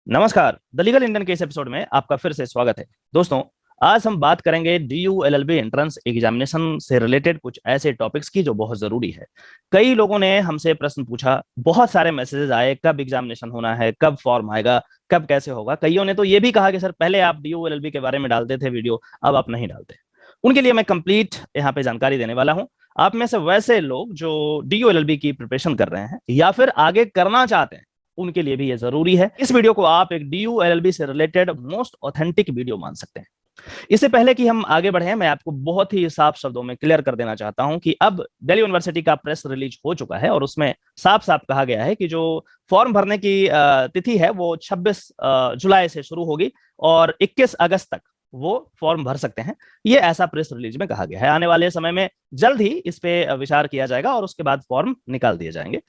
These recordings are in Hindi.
नमस्कार। द लीगल इंडियन के इस एपिसोड में आपका फिर से स्वागत है। दोस्तों, आज हम बात करेंगे डीयू एलएलबी एंट्रेंस एग्जामिनेशन से रिलेटेड कुछ ऐसे टॉपिक्स की जो बहुत जरूरी है। कई लोगों ने हमसे प्रश्न पूछा, बहुत सारे मैसेजेस आए, कब एग्जामिनेशन होना है, कब फॉर्म आएगा, कब कैसे होगा। कईयों ने तो ये भी कहा कि सर पहले आप डीयू एलएलबी के बारे में डालते थे वीडियो, अब आप नहीं डालते। उनके लिए मैं कंप्लीट यहाँ पे जानकारी देने वाला हूँ। आप में से वैसे लोग जो डीयू एलएलबी की प्रिपरेशन कर रहे हैं या फिर आगे करना चाहते हैं, उनके लिए भी ये जरूरी है। इस वीडियो को आप एक डीयू एलएलबी से रिलेटेड मोस्ट ऑथेंटिक वीडियो मान सकते हैं। इससे पहले कि हम आगे बढ़े, मैं आपको बहुत ही साफ शब्दों में क्लियर कर देना चाहता हूं कि अब दिल्ली यूनिवर्सिटी का प्रेस रिलीज हो चुका है और उसमें साफ साफ कहा गया है कि जो फॉर्म भरने की तिथि है वो 26 जुलाई से शुरू होगी और 21 अगस्त तक वो फॉर्म भर सकते हैं। ये ऐसा प्रेस रिलीज में कहा गया है। आने वाले समय में जल्द ही इस पे विचार किया जाएगा और उसके बाद फॉर्म निकाल दिए जाएंगे।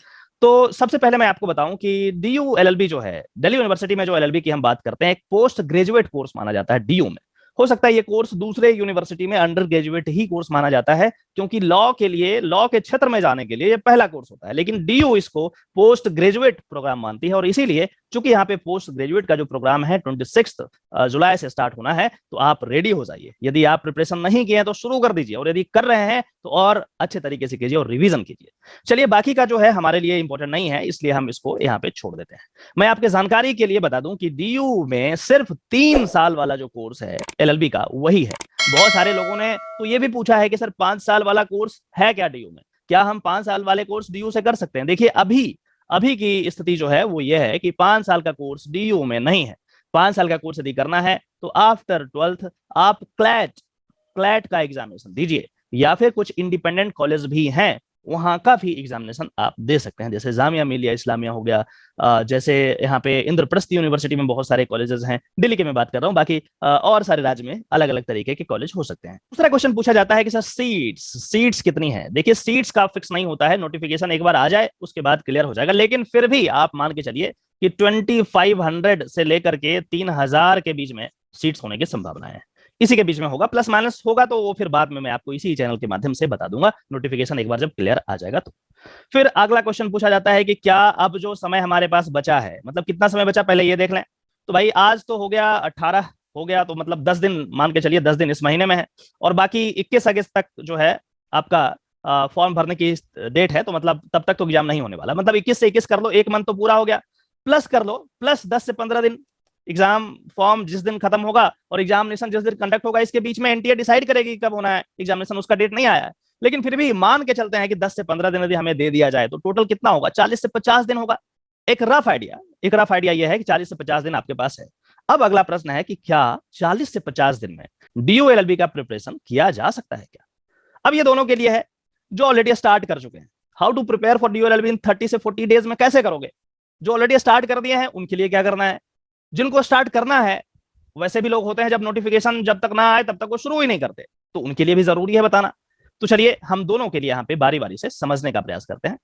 तो सबसे पहले मैं आपको बताऊं कि डीयू एलएलबी जो है, दिल्ली यूनिवर्सिटी में जो एलएलबी की हम बात करते हैं, एक पोस्ट ग्रेजुएट कोर्स माना जाता है डीयू में। हो सकता है ये कोर्स दूसरे यूनिवर्सिटी में अंडर ग्रेजुएट ही कोर्स माना जाता है, क्योंकि लॉ के लिए, लॉ के क्षेत्र में जाने के लिए ये पहला कोर्स होता है, लेकिन डीयू इसको पोस्ट ग्रेजुएट प्रोग्राम मानती है। और इसीलिए चूंकि यहाँ पे पोस्ट ग्रेजुएट का जो प्रोग्राम है 26 जुलाई से स्टार्ट होना है, तो आप रेडी हो जाइए। यदि आप प्रिपरेशन नहीं किए हैं तो शुरू कर दीजिए, और यदि कर रहे हैं तो और अच्छे तरीके से कीजिए और रिवीजन कीजिए। चलिए, बाकी का जो है हमारे लिए इंपॉर्टेंट नहीं है, इसलिए हम इसको यहाँ पे छोड़ देते हैं। मैं आपके जानकारी के लिए बता दूं कि डीयू में सिर्फ 3 साल वाला जो कोर्स है एलएलबी का, वही है। बहुत सारे लोगों ने तो ये भी पूछा है कि सर 5 साल वाला कोर्स है क्या डीयू में, क्या हम 5 साल वाले कोर्स डीयू से कर सकते हैं? देखिए, अभी अभी की स्थिति जो है वो ये है कि 5 साल का कोर्स डीयू में नहीं है। 5 साल का कोर्स यदि करना है तो आफ्टर 12th आप क्लैट क्लैट का एग्जामिनेशन दीजिए, या फिर कुछ इंडिपेंडेंट कॉलेज भी हैं, वहां का भी एग्जामिनेशन आप दे सकते हैं, जैसे जामिया मिलिया इस्लामिया हो गया, जैसे यहाँ पे इंद्रप्रस्थ यूनिवर्सिटी में बहुत सारे कॉलेजेस हैं, दिल्ली के मैं बात कर रहा हूँ, बाकी और सारे राज्य में अलग अलग तरीके के कॉलेज हो सकते हैं। दूसरा क्वेश्चन पूछा जाता है कि सर सीट्स कितनी है? देखिए, सीट्स का फिक्स नहीं होता है, नोटिफिकेशन एक बार आ जाए उसके बाद क्लियर हो जाएगा, लेकिन फिर भी आप मान के चलिए कि 2500 से लेकर के 3000 के बीच में सीट्स होने की संभावना है। इसी के बीच में होगा, प्लस माइनस होगा तो वो फिर बाद में मैं आपको इसी चैनल के माध्यम से बता दूंगा, नोटिफिकेशन एक बार जब क्लियर आ जाएगा तो। फिर अगला क्वेश्चन पूछा जाता है कि क्या अब जो समय हमारे पास बचा है, मतलब कितना समय बचा, पहले ये देख लें। तो भाई आज तो हो गया 18 हो गया, तो मतलब 10 दिन मान के चलिए, 10 दिन इस महीने में है, और बाकी 21 अगस्त तक जो है आपका फॉर्म भरने की डेट है, तो मतलब तब तक तो एग्जाम नहीं होने वाला। मतलब 21 से 21 कर लो, एक मंथ तो पूरा हो गया, प्लस कर लो, प्लस 10 से 15 दिन। एग्जाम फॉर्म जिस दिन खत्म होगा और एग्जामिनेशन जिस दिन कंडक्ट होगा, इसके बीच में एनटीए डिसाइड करेगी कब होना है एग्जामिनेशन, उसका डेट नहीं आया है, लेकिन फिर भी मान के चलते हैं कि 10 से 15 दिन यदि हमें दे दिया जाए तो टोटल कितना होगा, 40 से 50 दिन होगा। एक रफ आइडिया यह है कि 40 से 50 दिन आपके पास है। अब अगला प्रश्न है कि क्या 40 से 50 दिन में डीयू एलएलबी का प्रिपरेशन किया जा सकता है क्या? अब ये दोनों के लिए है जो ऑलरेडी स्टार्ट कर चुके हैं। How to prepare for DU LLB in 30 से 40 डेज में कैसे करोगे? जो ऑलरेडी स्टार्ट कर दिए हैं उनके लिए क्या करना है, जिनको स्टार्ट करना है, वैसे भी लोग होते हैं जब नोटिफिकेशन जब तक ना आए तब तक वो शुरू ही नहीं करते, तो उनके लिए भी जरूरी है बताना। तो चलिए, हम दोनों के लिए यहाँ पे बारी बारी से समझने का प्रयास करते हैं।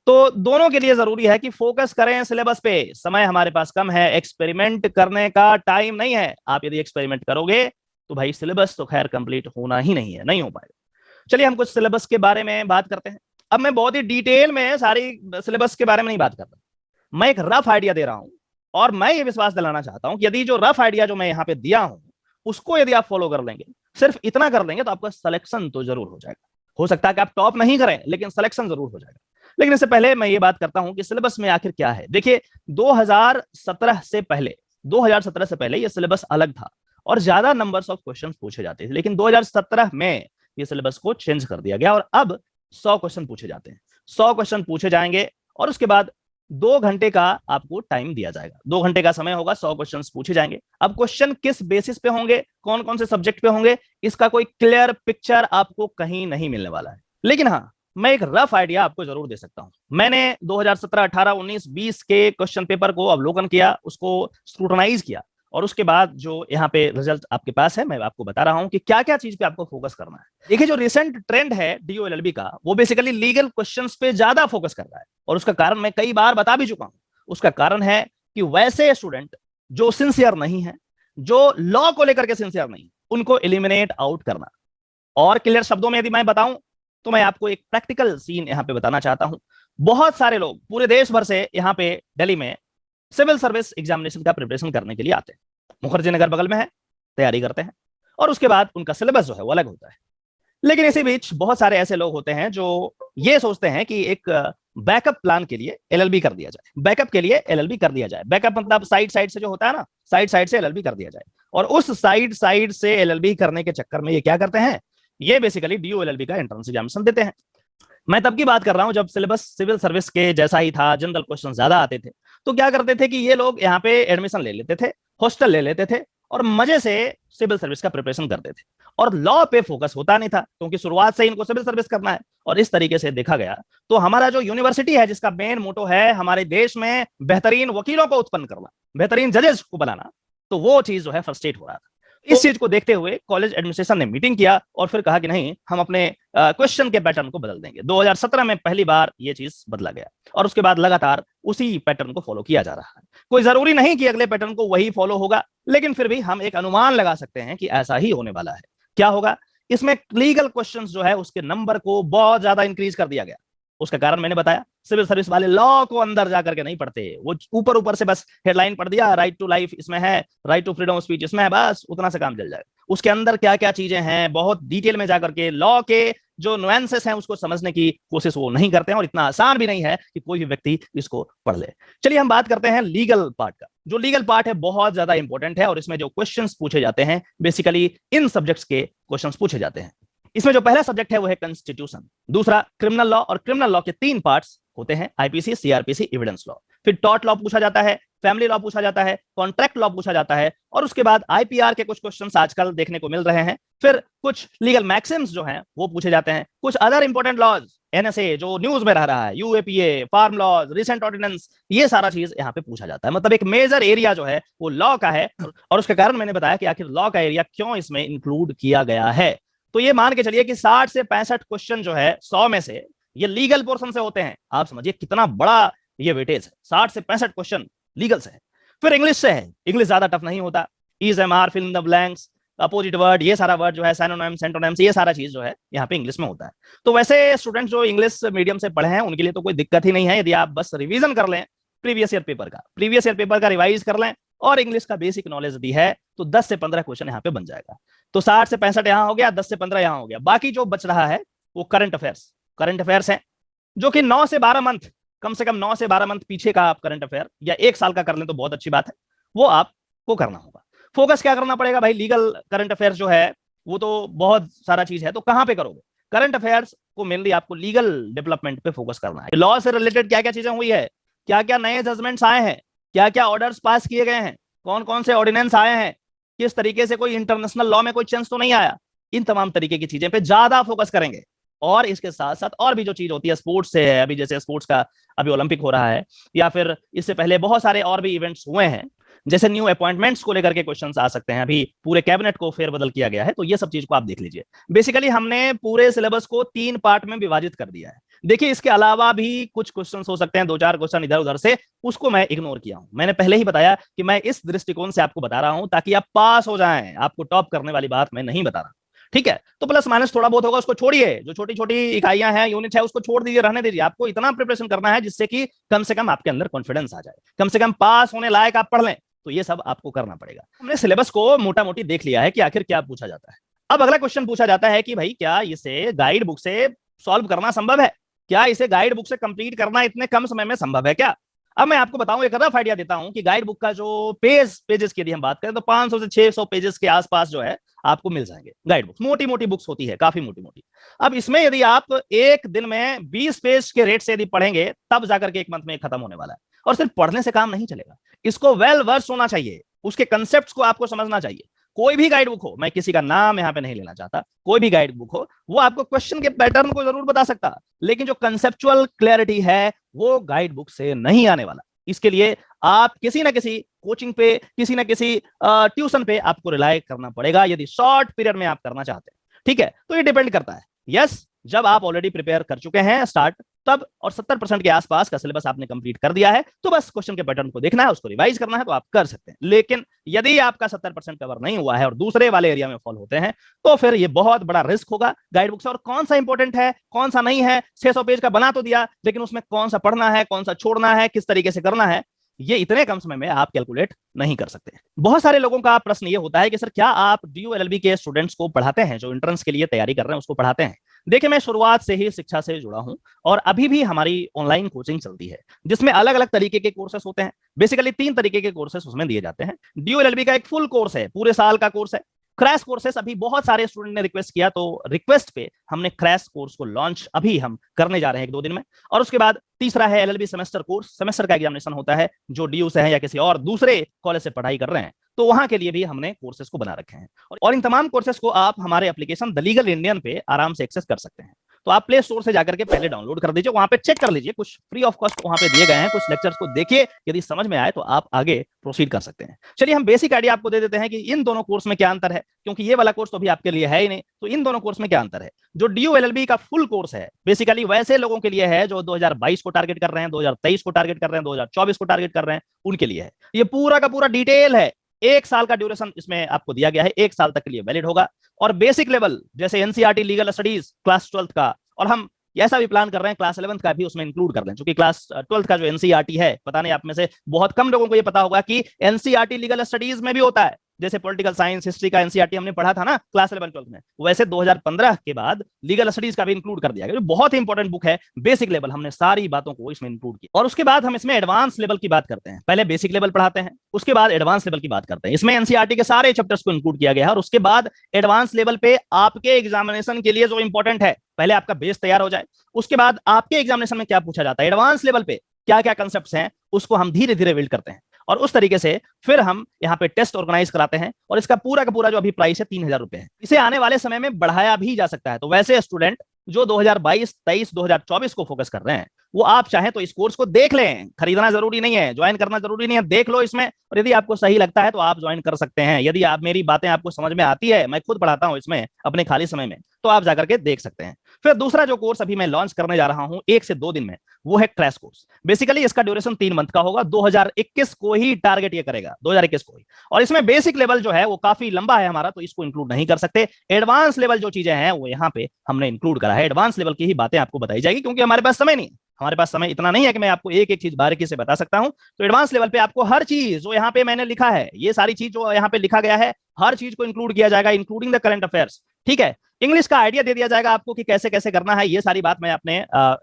तो दोनों के लिए जरूरी है कि फोकस करें सिलेबस पे। समय हमारे पास कम है, एक्सपेरिमेंट करने का टाइम नहीं है। आप यदि एक्सपेरिमेंट करोगे तो भाई सिलेबस तो खैर कंप्लीट होना ही नहीं है, नहीं हो पाएगा। चलिए, हम कुछ सिलेबस के बारे में बात करते हैं। अब मैं बहुत ही डिटेल में सारी सिलेबस के बारे में नहीं बात कर रहा, मैं एक रफ आइडिया दे रहा हूं, और मैं ये विश्वास दिलाना चाहता हूं कि यदि जो रफ आइडिया जो मैं यहाँ पे दिया हूं उसको यदि आप फॉलो कर लेंगे, सिर्फ इतना कर लेंगे, तो आपका सिलेक्शन तो जरूर हो जाएगा। हो सकता है कि आप टॉप नहीं करें, लेकिन सिलेक्शन जरूर हो जाएगा। लेकिन इससे पहले मैं ये बात करता हूं कि सिलेबस में आखिर क्या है। देखिए, 2017 से पहले 2017 से पहले ये सिलेबस अलग था और ज्यादा नंबर्स ऑफ क्वेश्चन पूछे जाते थे, लेकिन 2017 में ये सिलेबस को चेंज कर दिया गया और अब 100 क्वेश्चन पूछे जाते हैं। 100 क्वेश्चन पूछे जाएंगे और उसके बाद 2 घंटे का आपको टाइम दिया जाएगा। 2 घंटे का समय होगा, 100 क्वेश्चन पूछे जाएंगे। अब क्वेश्चन किस बेसिस पे होंगे, कौन कौन से सब्जेक्ट पे होंगे, इसका कोई क्लियर पिक्चर आपको कहीं नहीं मिलने वाला है। लेकिन हाँ, मैं एक रफ आइडिया आपको जरूर दे सकता हूं। मैंने 2017, 18, 19, 20 के क्वेश्चन पेपर को अवलोकन किया, उसको स्क्रूटनाइज किया, और उसके बाद जो यहाँ पे रिजल्ट आपके पास है, मैं आपको बता रहा हूं कि क्या क्या चीज पे आपको फोकस करना है। देखिए, जो रिसेंट ट्रेंड है डीयू एलएलबी का, वो बेसिकली लीगल क्वेश्चंस पे ज्यादा फोकस कर रहा है, और उसका कारण मैं कई बार बता भी चुका हूं। उसका कारण है कि वैसे स्टूडेंट जो सिंसियर नहीं है, जो लॉ को लेकर के सिंसियर नहीं, उनको एलिमिनेट आउट करना। और क्लियर शब्दों में यदि मैं बताऊं तो मैं आपको एक प्रैक्टिकल सीन यहाँ पे बताना चाहता हूं। बहुत सारे लोग पूरे देश भर से यहाँ पे दिल्ली में सिविल सर्विस एग्जामिनेशन का प्रिपरेशन करने के लिए आते हैं, मुखर्जी नगर बगल में है, तैयारी करते हैं और उसके बाद उनका सिलेबस जो है वो अलग होता है। लेकिन इसी बीच बहुत सारे ऐसे लोग होते हैं जो ये सोचते हैं कि एक बैकअप प्लान के लिए एलएलबी कर दिया जाए, बैकअप के लिए एलएलबी कर दिया जाए। बैकअप मतलब साइड साइड से जो होता है ना, साइड साइड से एलएलबी कर दिया जाए। और उस साइड साइड से एलएलबी करने के चक्कर में ये क्या करते हैं, ये बेसिकली डीयू एलएलबी का एंट्रेंस एग्जामिनेशन देते हैं। मैं तब की बात कर रहा हूं जब सिलेबस सिविल सर्विस के जैसा ही था, जनरल क्वेश्चन ज्यादा आते थे। तो क्या करते थे कि ये लोग यहाँ पे एडमिशन ले लेते थे, हॉस्टल ले लेते थे और मजे से सिविल सर्विस का प्रिपरेशन करते थे और लॉ पे फोकस होता नहीं था, क्योंकि शुरुआत से इनको सिविल सर्विस करना है। और इस तरीके से देखा गया तो हमारा जो यूनिवर्सिटी है, जिसका मेन मोटो है हमारे देश में बेहतरीन वकीलों को उत्पन्न करना, बेहतरीन जजेस को बनाना, तो वो चीज जो है फ्रस्ट्रेट हो रहा था। इस चीज को देखते हुए कॉलेज एडमिनिस्ट्रेशन ने मीटिंग किया और फिर कहा कि नहीं, हम अपने क्वेश्चन के पैटर्न को बदल देंगे। 2017 में पहली बार ये चीज बदला गया और उसके बाद लगातार उसी पैटर्न को फॉलो किया जा रहा है। कोई जरूरी नहीं कि अगले पैटर्न को वही फॉलो होगा, लेकिन फिर भी हम एक अनुमान लगा सकते हैं कि ऐसा ही होने वाला है। क्या होगा, इसमें लीगल क्वेश्चंस जो है उसके नंबर को बहुत ज्यादा इंक्रीज कर दिया गया। उसका कारण मैंने बताया, सिविल सर्विस वाले लॉ को अंदर जाकर के नहीं पढ़ते, वो ऊपर ऊपर से बस हेडलाइन पढ़ दिया, राइट टू लाइफ इसमें है, right to freedom of speech इसमें है, बस उतना से काम चल जाएगा। उसके अंदर क्या क्या चीजें हैं बहुत डिटेल में जाकर के लॉ के जो नुएंसेस हैं उसको समझने की कोशिश वो नहीं करते हैं, और इतना आसान भी नहीं है कि कोई भी व्यक्ति इसको पढ़ ले। चलिए हम बात करते हैं लीगल पार्ट का। जो लीगल पार्ट है बहुत ज्यादा इंपॉर्टेंट है और इसमें जो क्वेश्चंस पूछे जाते हैं बेसिकली इन सब्जेक्ट्स के क्वेश्चंस पूछे जाते हैं। इसमें जो पहला सब्जेक्ट है वो है कॉन्स्टिट्यूशन, दूसरा क्रिमिनल लॉ, और क्रिमिनल लॉ के 3 पार्ट्स होते हैं, आईपीसी, सीआरपीसी, एविडेंस लॉ। फिर टॉर्ट लॉ पूछा जाता है, फैमिली लॉ पूछा जाता है, कॉन्ट्रैक्ट लॉ पूछा जाता है, और उसके बाद आईपीआर के कुछ क्वेश्चंस आजकल देखने को मिल रहे हैं। फिर कुछ लीगल मैक्सिम्स जो हैं वो पूछे जाते हैं, कुछ अदर इंपॉर्टेंट लॉज, एनएसए जो न्यूज में रहा है, UAPA, farm laws, recent ordinance, ये सारा चीज यहाँ पे पूछा जाता है। मतलब एक मेजर एरिया जो है वो लॉ का है, और उसके कारण मैंने बताया कि आखिर लॉ का एरिया क्यों इसमें इंक्लूड किया गया है। तो ये मान के चलिए कि 60 से 65 क्वेश्चन जो है 100 में से ये लीगल पोर्शन से होते हैं। आप समझिए कितना बड़ा ये वेटेज है, 60 से 65 क्वेश्चन लीगल से है। फिर इंग्लिश से है, इंग्लिश ज्यादा टफ नहीं होता, is, am, are, fill in the blanks, opposite word, ये सारा वर्ड जो है, सिनोनिम्स, सेंटोनिम्स, ये सारा चीज जो है यहाँ पे इंग्लिश में होता है। तो वैसे स्टूडेंट जो इंग्लिश मीडियम से पढ़े हैं उनके लिए तो कोई दिक्कत ही नहीं है, यदि आप बस रिवीजन कर लें प्रीवियस ईयर पेपर का रिवाइज कर लें और इंग्लिश का बेसिक नॉलेज दी है तो 10 से 15 क्वेश्चन यहाँ पे बन जाएगा। तो 60 से 65 यहाँ हो गया, 10 से 15 यहाँ हो गया। बाकी जो बच रहा है वो करंट अफेयर्स हैं, जो कि 9 से 12 मंथ, कम से कम 9 से 12 मंथ पीछे का आप करंट अफेयर या 1 साल का कर लें तो बहुत अच्छी बात है, वो आपको करना होगा। फोकस क्या करना पड़ेगा भाई, लीगल करंट अफेयर्स जो है वो तो बहुत सारा चीज है, तो कहां पे करोगे? करंट अफेयर्स को मेनली आपको लीगल डेवलपमेंट पे फोकस करना है। लॉ से रिलेटेड क्या क्या चीजें हुई है, क्या क्या नए जजमेंट्स आए हैं, क्या क्या ऑर्डर्स पास किए गए हैं, कौन कौन से ऑर्डिनेंस आए हैं, किस तरीके से कोई इंटरनेशनल लॉ में कोई चेंज तो नहीं आया, इन तमाम तरीके की चीजें पे ज्यादा फोकस करेंगे। और इसके साथ साथ और भी जो चीज होती है स्पोर्ट्स से है, अभी जैसे स्पोर्ट्स का अभी ओलंपिक हो रहा है, या फिर इससे पहले बहुत सारे और भी इवेंट्स हुए हैं, जैसे न्यू अपॉइंटमेंट्स को लेकर के क्वेश्चंस आ सकते हैं, अभी पूरे कैबिनेट को फेरबदल किया गया है, तो ये सब चीज को आप देख लीजिए। बेसिकली हमने पूरे सिलेबस को 3 पार्ट में विभाजित कर दिया है। देखिए इसके अलावा भी कुछ क्वेश्चंस हो सकते हैं, 2-4 क्वेश्चन इधर उधर से, उसको मैं इग्नोर किया हूं। मैंने पहले ही बताया कि मैं इस दृष्टिकोण से आपको बता रहा हूं ताकि आप पास हो जाएं, आपको टॉप करने वाली बात मैं नहीं बता रहा, ठीक है? तो प्लस माइनस थोड़ा बहुत होगा, उसको छोड़िए, जो छोटी छोटी इकाइयां हैं, यूनिट है, उसको छोड़ दीजिए, रहने दीजिए। आपको इतना प्रिपरेशन करना है जिससे कि कम से कम आपके अंदर कॉन्फिडेंस आ जाए, कम से कम पास होने लायक आप पढ़ लें। तो ये सब आपको करना पड़ेगा। हमने सिलेबस को मोटा मोटी देख लिया है कि आखिर क्या पूछा जाता है। अब अगला क्वेश्चन पूछा जाता है कि भाई क्या इसे गाइड बुक से सॉल्व करना संभव है, क्या इसे गाइड बुक से कंप्लीट करना इतने कम समय में संभव है क्या? अब मैं आपको बताऊं, एक रफ आइडिया देता हूं कि गाइड बुक का जो पेजेस की यदि हम बात करें तो 500 से 600 पेजेस के आसपास जो है आपको मिल जाएंगे। गाइड बुक्स मोटी मोटी बुक्स होती है, काफी मोटी मोटी। अब इसमें यदि आप एक दिन में 20 पेज के रेट से यदि पढ़ेंगे तब जाकर के 1 मंथ में खत्म होने वाला है। और सिर्फ पढ़ने से काम नहीं चलेगा, इसको वेल वर्स होना चाहिए, उसके कंसेप्ट्स को आपको समझना चाहिए। कोई भी गाइड बुक हो, मैं किसी का नाम यहां पे नहीं लेना चाहता, कोई भी गाइड बुक हो वो आपको क्वेश्चन के पैटर्न को जरूर बता सकता, लेकिन जो कंसेप्चुअल क्लैरिटी है वो गाइड बुक से नहीं आने वाला। इसके लिए आप किसी ना किसी कोचिंग पे, किसी ना किसी ट्यूशन पे आपको रिलाय करना पड़ेगा यदि शॉर्ट पीरियड में आप करना चाहते हैं, ठीक है? तो ये डिपेंड करता है, यस, जब आप ऑलरेडी प्रिपेयर कर चुके हैं स्टार्ट तब, और 70% के आसपास का सिलेबस आपने कंप्लीट कर दिया है, तो बस क्वेश्चन के पैटर्न को देखना है, उसको रिवाइज करना है, तो आप कर सकते हैं। लेकिन यदि आपका 70% कवर नहीं हुआ है और दूसरे वाले एरिया में फॉल होते हैं तो फिर ये बहुत बड़ा रिस्क होगा गाइड बुक से। और कौन सा इंपॉर्टेंट है कौन सा नहीं है, 600 पेज का बना तो दिया, लेकिन उसमें कौन सा पढ़ना है, कौन सा छोड़ना है, किस तरीके से करना है, ये इतने कम समय में आप कैलकुलेट नहीं कर सकते। बहुत सारे लोगों का प्रश्न ये होता है कि सर क्या आप डीयू एलएलबी के स्टूडेंट्स को पढ़ाते हैं, जो एंट्रेंस के लिए तैयारी कर रहे हैं उसको पढ़ाते हैं? देखिए, मैं शुरुआत से ही शिक्षा से जुड़ा हूं और अभी भी हमारी ऑनलाइन कोचिंग चलती है जिसमें अलग अलग तरीके के कोर्सेस होते हैं। बेसिकली 3 तरीके के कोर्सेस उसमें दिए जाते हैं। डीयू एलएलबी का एक फुल कोर्स है, पूरे साल का कोर्स है। क्रैश कोर्सेस अभी बहुत सारे स्टूडेंट ने रिक्वेस्ट किया, तो रिक्वेस्ट पे हमने क्रैश कोर्स को लॉन्च अभी हम करने जा रहे हैं 1-2 दिन में। और उसके बाद तीसरा है एलएलबी सेमेस्टर कोर्स। सेमेस्टर का एग्जामिनेशन होता है, जो डीयू से है या किसी और दूसरे कॉलेज से पढ़ाई कर रहे हैं, तो वहां के लिए भी हमने कोर्सेज को बना रखे हैं। और इन तमाम कोर्सेज को आप हमारे एप्लीकेशन द लीगल इंडियन पे आराम से एक्सेस कर सकते हैं। तो आप प्ले स्टोर से जाकर के पहले डाउनलोड कर दीजिए, वहां पे चेक कर लीजिए, कुछ फ्री ऑफ कॉस्ट वहां पे दिए गए हैं, कुछ लेक्चर्स को देखिए, यदि समझ में आए तो आप आगे प्रोसीड कर सकते हैं। चलिए हम बेसिक आइडिया आपको दे देते हैं कि इन दोनों कोर्स में क्या अंतर है, क्योंकि ये वाला कोर्स तो अभी आपके लिए है ही नहीं। तो इन दोनों कोर्स में क्या अंतर है? जो डीयू एलएलबी का फुल कोर्स है बेसिकली वैसे लोगों के लिए है जो 2022 को टारगेट कर रहे हैं, 2023 को टारगेट कर रहे हैं, 2024 को टारगेट कर रहे हैं, उनके लिए है। ये पूरा का पूरा डिटेल है। 1 साल का ड्यूरेशन इसमें आपको दिया गया है, 1 साल तक के लिए वैलिड होगा। और बेसिक लेवल जैसे NCERT legal studies class 12th का, और हम ऐसा भी प्लान कर रहे हैं क्लास 11th का भी उसमें इंक्लूड कर लें, क्योंकि क्लास 12th का जो एनसीईआरटी है, पता नहीं आप में से बहुत कम लोगों को ये पता होगा कि एनसीईआरटी लीगल स्टडीज में भी होता है। जैसे पॉलिटिकल साइंस, हिस्ट्री का एनसीईआरटी हमने पढ़ा था ना क्लास 11-12 में, वैसे 2015 के बाद लीगल स्टडीज का भी इंक्लूड कर दिया गया, जो बहुत ही इंपॉर्टेंट बुक है। बेसिक लेवल हमने सारी बातों को इसमें इंक्लूड किया, और उसके बाद हम इसमें एडवांस लेवल की बात करते हैं। पहले बेसिक लेवल पढ़ाते हैं, उसके बाद एडवांस लेवल की बात करते हैं। इसमें एनसीईआरटी के सारे चैप्टर्स को इंक्लूड किया गया है, और उसके बाद एडवांस लेवल पे आपके एग्जामिनेशन के लिए जो इंपॉर्टेंट है, पहले आपका बेस तैयार हो जाए, उसके बाद आपके एग्जामिनेशन में क्या पूछा जाता है, एडवांस लेवल पे क्या क्या कंसेप्ट्स हैं, उसको हम धीरे धीरे बिल्ड करते हैं। और उस तरीके से फिर हम यहाँ पे टेस्ट ऑर्गेनाइज कराते हैं, और इसका पूरा का पूरा जो अभी प्राइस है 3000 रुपए है। इसे आने वाले समय में बढ़ाया भी जा सकता है। तो वैसे स्टूडेंट जो 2022, 23, 2024 को फोकस कर रहे हैं, वो आप चाहें तो इस कोर्स को देख लें, खरीदना जरूरी नहीं है, ज्वाइन करना जरूरी नहीं है, देख लो इसमें, और यदि आपको सही लगता है तो आप ज्वाइन कर सकते हैं। यदि आप मेरी बातें आपको समझ में आती है, मैं खुद पढ़ाता हूं इसमें अपने खाली समय में, तो आप जाकर के देख सकते हैं। फिर दूसरा जो कोर्स अभी मैं लॉन्च करने जा रहा हूं 1 से 2 दिन में, वो है क्रैश कोर्स। बेसिकली इसका ड्यूरेशन 3 मंथ का होगा, 2021 को ही टारगेट ये करेगा, 2021 को ही। और इसमें बेसिक लेवल जो है वो काफी लंबा है हमारा, तो इसको इंक्लूड नहीं कर सकते। एडवांस लेवल जो चीजें हैं वो यहाँ पे हमने इंक्लूड करा है। एडवांस लेवल की ही बातें आपको बताई जाएगी, क्योंकि हमारे पास समय नहीं है, हमारे पास समय इतना नहीं है कि मैं आपको एक एक चीज बारीकी से बता सकता हूं। तो एडवांस लेवल पे आपको हर चीज जो यहाँ पे मैंने लिखा है, ये सारी चीज जो यहाँ पे लिखा गया है, हर चीज को इंक्लूड किया जाएगा, इंक्लूडिंग द करंट अफेयर्स। ठीक है, इंग्लिश का आइडिया दे दिया जाएगा आपको कि कैसे कैसे करना है। ये सारी बात मैं अपने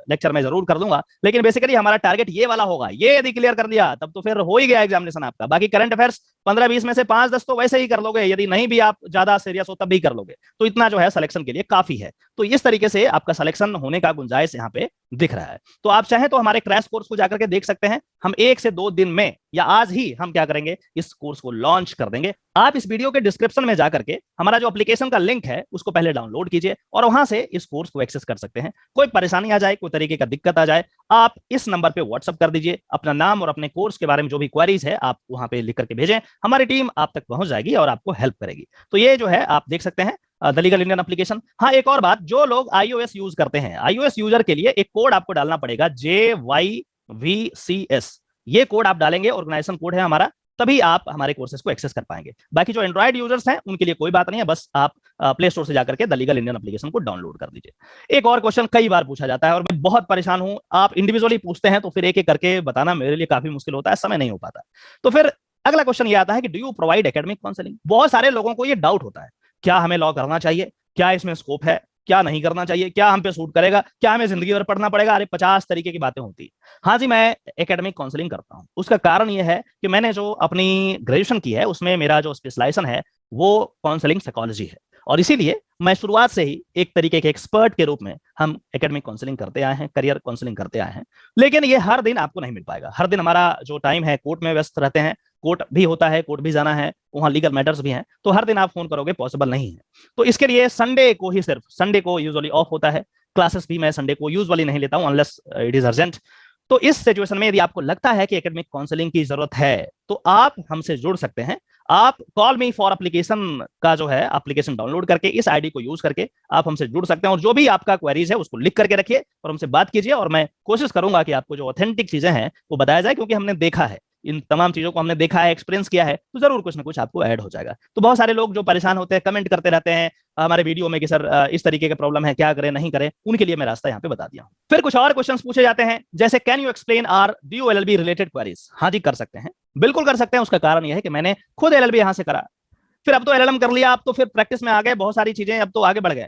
लेक्चर में जरूर कर दूंगा, लेकिन बेसिकली हमारा टारगेट ये वाला होगा। ये यदि क्लियर कर दिया तब तो फिर हो ही गया एग्जामिनेशन आपका। बाकी करंट अफेयर्स 15-20 में से 5-10 तो वैसे ही कर लोगे, यदि नहीं भी आप ज्यादा सीरियस हो तब भी कर लोगे, तो इतना जो है सिलेक्शन के लिए काफी है। तो इस तरीके से आपका सिलेक्शन होने का गुंजाइश यहाँ पे दिख रहा है। तो आप चाहें तो हमारे क्रैश कोर्स को जाकर के देख सकते हैं। हम 1 से 2 दिन में या आज ही हम क्या करेंगे, इस कोर्स को लॉन्च कर देंगे। आप इस वीडियो के डिस्क्रिप्शन में जाकर के हमारा जो एप्लीकेशन का लिंक है उसको पहले डाउनलोड कीजिए, और वहां से इस कोर्स को एक्सेस कर सकते हैं। कोई परेशानी आ जाए, कोई तरीके का दिक्कत आ जाए, आप इस नंबर पे व्हाट्सएप कर दीजिए, अपना नाम और अपने कोर्स के बारे में जो भी क्वेरीज है आप वहां पे लिख करके भेजें, हमारी टीम आप तक पहुंच जाएगी और आपको हेल्प करेगी। तो ये जो है आप देख सकते हैं द लीगल इंडियन एप्लीकेशन। हाँ, एक और बात, जो लोग iOS यूज करते हैं, iOS यूजर के लिए एक कोड आपको डालना पड़ेगा, JYVCS। ये कोड आप डालेंगे, ऑर्गेनाइजेशन कोड है हमारा, तभी आप हमारे कोर्सेज को एक्सेस कर पाएंगे। बाकी जो एंड्रॉइड यूजर्स हैं उनके लिए कोई बात नहीं है, बस आप प्ले स्टोर से जाकर के द लीगल इंडियन एप्लीकेशन को डाउनलोड कर दीजिए। एक और क्वेश्चन कई बार पूछा जाता है और मैं बहुत परेशान हूं, आप इंडिविजुअली पूछते हैं तो फिर एक एक करके बताना मेरे लिए काफी मुश्किल होता है, समय नहीं हो पाता। तो फिर अगला क्वेश्चन ये आता है कि do you provide academic counselling. बहुत सारे लोगों को ये डाउट होता है, क्या हमें लॉ करना चाहिए, क्या इसमें स्कोप है, क्या नहीं करना चाहिए, क्या हम पे सूट करेगा, क्या हमें जिंदगी भर पढ़ना पड़ेगा। अरे 50 तरीके की बातें होती है। हाँ जी, मैं एकेडमिक काउंसलिंग करता हूँ। उसका कारण यह है कि मैंने जो अपनी ग्रेजुएशन की है उसमें मेरा जो स्पेशलाइजेशन है वो काउंसलिंग साइकोलॉजी है, और इसीलिए मैं शुरुआत से ही एक तरीके के एक्सपर्ट के रूप में हम एकेडमिक काउंसलिंग करते आए हैं, करियर काउंसलिंग करते आए हैं। लेकिन ये हर दिन आपको नहीं मिल पाएगा। हर दिन हमारा जो टाइम है कोर्ट में व्यस्त रहते हैं, कोर्ट भी होता है, कोर्ट भी जाना है, वहां लीगल मैटर्स भी हैं, तो हर दिन आप फोन करोगे पॉसिबल नहीं है। तो इसके लिए संडे को ही, सिर्फ संडे को यूजुअली ऑफ होता है। क्लासेस भी मैं संडे को यूजुअली नहीं लेता हूं अनलेस इट इज अर्जेंट। तो इस सिचुएशन में यदि आपको लगता है कि एकेडमिक काउंसलिंग की जरूरत है तो आप हमसे जुड़ सकते हैं। आप कॉल मी फॉर एप्लीकेशन का जो है एप्लीकेशन डाउनलोड करके इस आईडी को यूज करके आप हमसे जुड़ सकते हैं, और जो भी आपका क्वेरीज है उसको लिख करके रखिए और हमसे बात कीजिए, और मैं कोशिश करूंगा कि आपको जो ऑथेंटिक चीजें हैं वो बताया जाए, क्योंकि हमने देखा है इन तमाम चीजों को हमने देखा है, एक्सपीरियंस किया है, तो जरूर कुछ ना कुछ आपको ऐड हो जाएगा। तो बहुत सारे लोग जो परेशान होते हैं, कमेंट करते रहते हैं हमारे वीडियो में कि सर इस तरीके का प्रॉब्लम है, क्या करें नहीं करें, उनके लिए मैं रास्ता यहाँ पे बता दिया हूँ। फिर कुछ और क्वेश्चंस पूछे जाते हैं, जैसे can you explain our DU LLB related queries. हाँ जी, कर सकते हैं, बिल्कुल कर सकते हैं। उसका कारण यह है कि मैंने खुद एलएलबी यहाँ से करा, फिर अब तो एलएलएम कर लिया, अब तो फिर प्रैक्टिस में आ गए, बहुत सारी चीजें अब तो आगे बढ़ गए।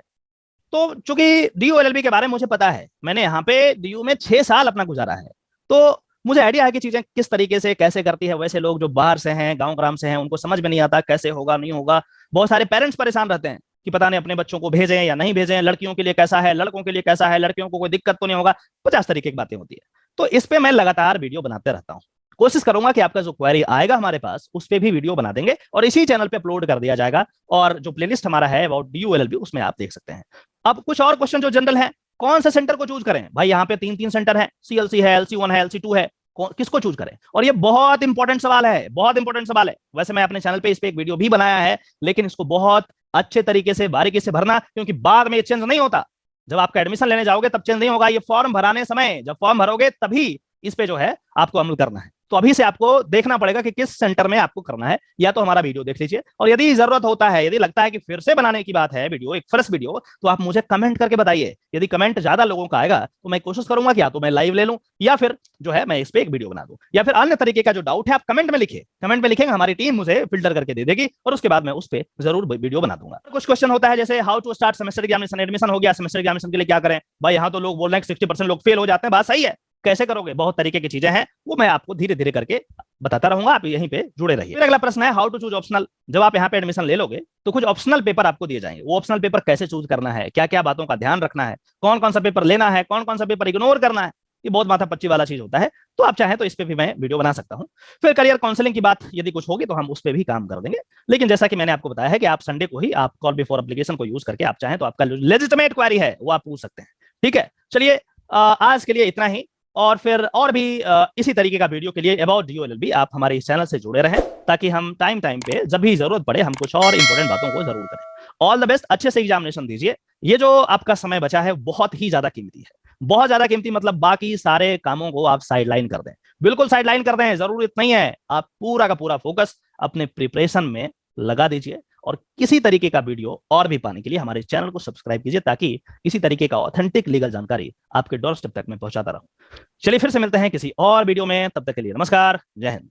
तो चूंकि डीयू एलएलबी के बारे में मुझे पता है, मैंने यहाँ पे डीयू में 6 साल अपना गुजारा है, तो मुझे आइडिया है कि चीजें किस तरीके से कैसे करती है। वैसे लोग जो बाहर से हैं, गांव ग्राम से हैं, उनको समझ में नहीं आता कैसे होगा नहीं होगा। बहुत सारे पेरेंट्स परेशान रहते हैं कि पता नहीं अपने बच्चों को भेजें या नहीं भेजें, लड़कियों के लिए कैसा है, लड़कों के लिए कैसा है, लड़कियों को कोई दिक्कत तो नहीं होगा, 50 तरीके की बातें होती है। तो इस पे मैं लगातार वीडियो बनाते रहता हूँ। कोशिश करूंगा कि आपका जो क्वेरी आएगा हमारे पास, उस पर भी वीडियो बना देंगे और इसी चैनल पे अपलोड कर दिया जाएगा। और जो प्लेलिस्ट हमारा है अबाउट डीयू एलएलबी, उसमें आप देख सकते हैं। अब कुछ और क्वेश्चन जो जनरल है, कौन से सेंटर को चूज करें भाई? यहाँ पे 3 सेंटर है, सीएलसी है, एलसी1 है, एलसी2 है, किसको चूज करें? और ये बहुत इंपॉर्टेंट सवाल है, बहुत इंपॉर्टेंट सवाल है। वैसे मैं अपने चैनल पे इस पे एक वीडियो भी बनाया है, लेकिन इसको बहुत अच्छे तरीके से बारीकी से भरना, क्योंकि बाद में ये चेंज नहीं होता। जब आपका एडमिशन लेने जाओगे तब चेंज नहीं होगा, ये फॉर्म भराने समय जब फॉर्म भरोगे तभी इस पे जो है आपको अमल करना है। तो अभी से आपको देखना पड़ेगा कि किस सेंटर में आपको करना है, या तो हमारा वीडियो देख लीजिए, और यदि जरूरत होता है, यदि लगता है कि फिर से बनाने की बात है वीडियो, एक फ्रेश वीडियो, तो आप मुझे कमेंट करके बताइए। यदि कमेंट ज्यादा लोगों का आएगा तो मैं कोशिश करूंगा कि या तो मैं लाइव ले लूं, या फिर जो है मैं इस पे एक वीडियो बना दूं, या फिर अन्य तरीके का जो डाउट है आप कमेंट में लिखिए। कमेंट में लिखेंगे, हमारी टीम मुझे फिल्टर करके दे देगी और उसके बाद मैं उस पर जरूर वीडियो बना दूंगा। कुछ क्वेश्चन होता है जैसे how to start semester examination, admission हो गया, सेमेस्टर एग्जामिनेशन के लिए क्या करें भाई? यहाँ तो लोग बोल रहे हैं 60% लोग फेल हो जाते हैं, बात सही है, कैसे करोगे? बहुत तरीके की चीजें हैं, वो मैं आपको धीरे धीरे करके बताता रहूंगा, आप यहीं पे जुड़े रहिए। फिर अगला प्रश्न है हाउ टू चूज ऑप्शनल। जब आप यहाँ पे एडमिशन ले लोगे तो कुछ ऑप्शनल पेपर आपको दिए जाएंगे, वो ऑप्शनल पेपर कैसे चूज करना है, क्या क्या बातों का ध्यान रखना है, कौन कौन सा पेपर लेना है, कौन कौन सा पेपर इग्नोर करना है, ये बहुत माथा पच्ची वाला चीज होता है। तो आप चाहें तो इस पे भी मैं वीडियो बना सकता हूं। फिर करियर काउंसलिंग की बात यदि कुछ होगी तो हम उस पर भी काम कर देंगे, लेकिन जैसा कि मैंने आपको बताया है कि आप संडे को ही आप कॉल बिफोर एप्लीकेशन को यूज करके आप चाहें तो आपका लेजिटिमेट क्वेरी है वो आप पूछ सकते हैं। ठीक है, चलिए आज के लिए इतना ही, और फिर और भी इसी तरीके का वीडियो के लिए अबाउट डीयू एलएलबी आप हमारे इस चैनल से जुड़े रहें, ताकि हम टाइम टाइम पे जब भी जरूरत पड़े हम कुछ और इंपॉर्टेंट बातों को जरूर करें। ऑल द बेस्ट, अच्छे से एग्जामिनेशन दीजिए। ये जो आपका समय बचा है बहुत ही ज्यादा कीमती है, बहुत ज्यादा कीमती, मतलब बाकी सारे कामों को आप साइडलाइन कर दें, बिल्कुल साइडलाइन कर दें, जरूरत नहीं है। आप पूरा का पूरा फोकस अपने प्रिपरेशन में लगा दीजिए, और किसी तरीके का वीडियो और भी पाने के लिए हमारे चैनल को सब्सक्राइब कीजिए, ताकि इसी तरीके का ऑथेंटिक लीगल जानकारी आपके डोर स्टेप तक मैं पहुंचाता रहूं। चलिए फिर से मिलते हैं किसी और वीडियो में, तब तक के लिए नमस्कार, जय हिंद।